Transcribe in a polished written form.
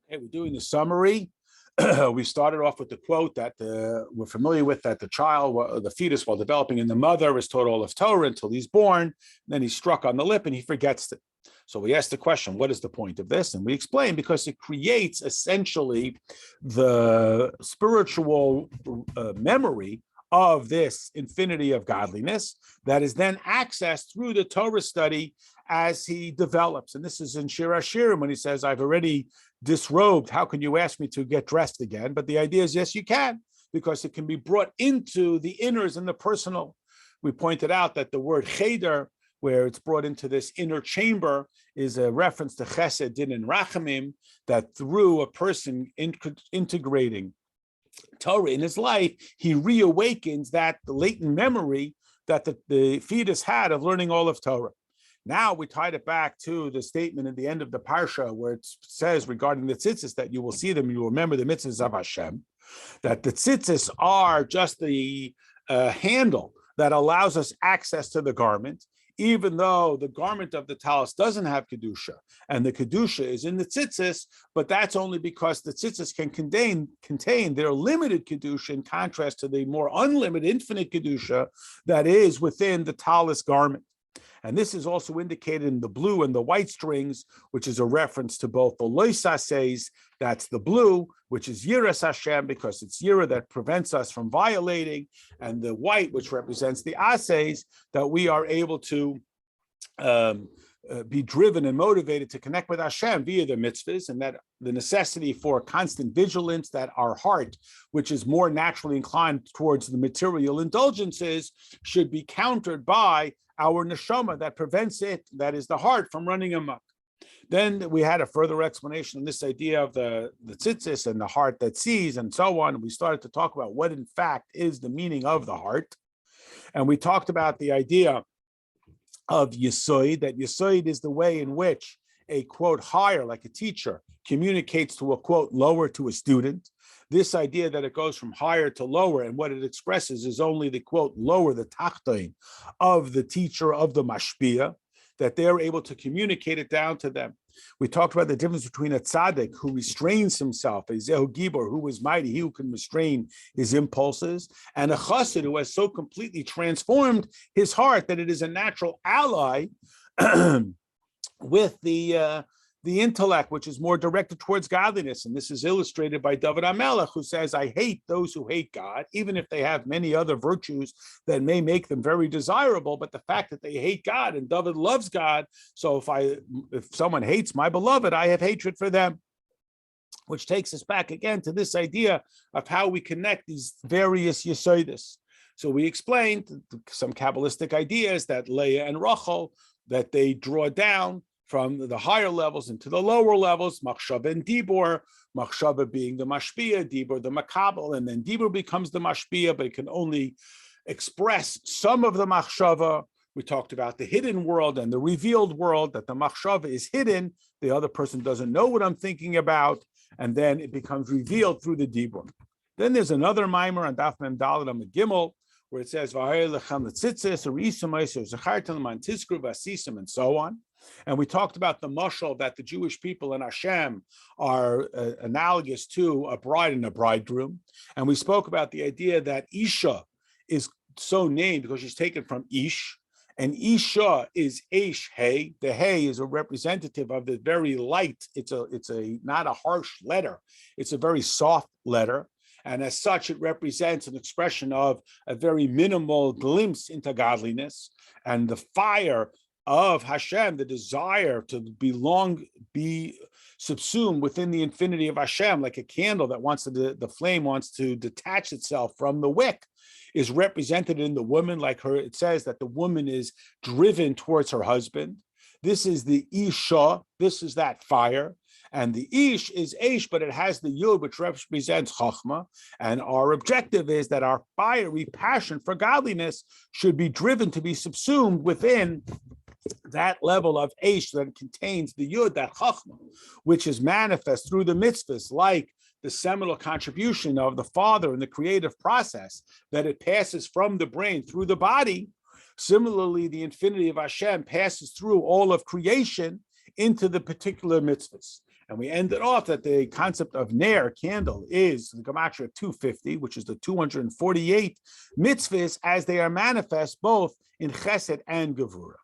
Okay, we're doing the summary. We started off with the quote that we're familiar with, that the child, the fetus, while developing in the mother, is taught all of Torah until he's born. Then he's struck on the lip and he forgets it. So we asked the question, what is the point of this? And we explained, because it creates essentially the spiritual memory of this infinity of godliness that is then accessed through the Torah study as he develops. And this is in Shir HaShirim when he says, I've already disrobed, how can you ask me to get dressed again? But the idea is, yes, you can, because it can be brought into the inners and the personal. We pointed out that the word cheder, where it's brought into this inner chamber, is a reference to chesed, din, and rachamim, that through a person integrating Torah in his life, he reawakens that latent memory that the fetus had of learning all of Torah. Now we tied it back to the statement at the end of the Parsha, where it says regarding the tzitzis that you will see them, you will remember the mitzvahs of Hashem, that the tzitzis are just the handle that allows us access to the garment, even though the garment of the Tcheiles doesn't have kedusha, and the kedusha is in the tzitzis, but that's only because the tzitzis can contain their limited kedusha, in contrast to the more unlimited, infinite kedusha that is within the Tcheiles garment. And this is also indicated in the blue and the white strings, which is a reference to both the loisases, that's the blue, which is yiras Hashem, because it's yira that prevents us from violating, and the white, which represents the ases, that we are able to be driven and motivated to connect with Hashem via the mitzvahs, and that the necessity for constant vigilance, that our heart, which is more naturally inclined towards the material indulgences, should be countered by our neshama that prevents it, that is the heart, from running amok. Then we had a further explanation on this idea of the tzitzis and the heart that sees and so on. We started to talk about what in fact is the meaning of the heart. And we talked about the idea of Yesoid, that Yesoid is the way in which a quote higher, like a teacher, communicates to a quote lower to a student. This idea that it goes from higher to lower, and what it expresses is only the quote lower, the tachtoin of the teacher, of the mashpia, that they're able to communicate it down to them. We talked about the difference between a tzaddik who restrains himself, a zehu gibor who is mighty, he who can restrain his impulses, and a chassid who has so completely transformed his heart that it is a natural ally with the intellect, which is more directed towards godliness. And this is illustrated by David HaMelech, who says, I hate those who hate God, even if they have many other virtues that may make them very desirable. But the fact that they hate God, and David loves God, so if someone hates my beloved, I have hatred for them. Which takes us back again to this idea of how we connect these various yesodis. So we explained some Kabbalistic ideas that Leah and Rachel, that they draw down from the higher levels into the lower levels, machshava and dibur, machshava being the mashpia, dibur the makabel, and then dibur becomes the mashpia, but it can only express some of the machshava. We talked about the hidden world and the revealed world, that the machshava is hidden, the other person doesn't know what I'm thinking about, and then it becomes revealed through the dibur. Then there's another mimer on Daf Mem Daled Amud Gimel, where it says, and so on. And we talked about the mashal that the Jewish people in Hashem are analogous to a bride and a bridegroom. And we spoke about the idea that Isha is so named because she's taken from Ish. And Isha is Eish Hey. The Hey is a representative of the very light. It's a not a harsh letter. It's a very soft letter. And as such, it represents an expression of a very minimal glimpse into godliness. And the fire of Hashem, the desire to be subsumed within the infinity of Hashem, like a candle that wants to, the flame wants to detach itself from the wick, is represented in the woman. Like her, it says that the woman is driven towards her husband. This is the Isha, this is that fire. And the Ish is Eish, but it has the Yud, which represents Chachma. And our objective is that our fiery passion for godliness should be driven to be subsumed within that level of Eish that contains the Yud, that Chachma, which is manifest through the mitzvahs, like the seminal contribution of the Father in the creative process, that it passes from the brain through the body. Similarly, the infinity of Hashem passes through all of creation into the particular mitzvahs. And we ended off that the concept of ner, candle, is the gematria 250, which is the 248 mitzvahs as they are manifest both in chesed and gevura.